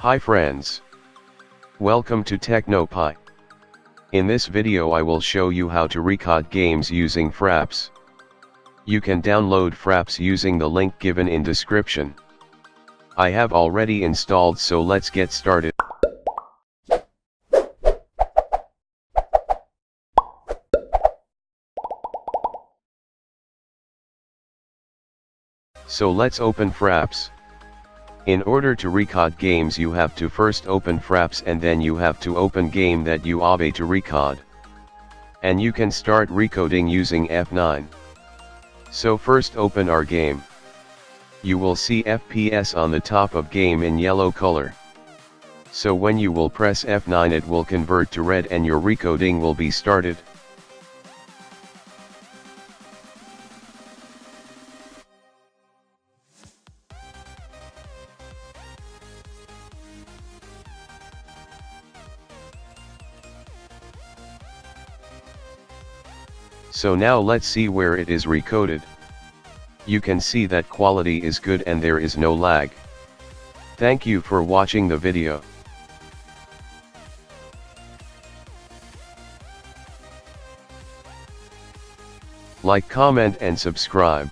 Hi friends. Welcome to TechnoPie. In this video I will show you how to record games using Fraps. You can download Fraps using the link given in description. I have already installed, so let's get started. So let's open Fraps. In order to record games you have to first open Fraps and then you have to open game that you have to record. And you can start recoding using F9. So first open our game. You will see FPS on the top of game in yellow color. So when you will press F9 it will convert to red and your recoding will be started. So now let's see where it is recoded. You can see that quality is good and there is no lag. Thank you for watching the video. Like, comment and subscribe.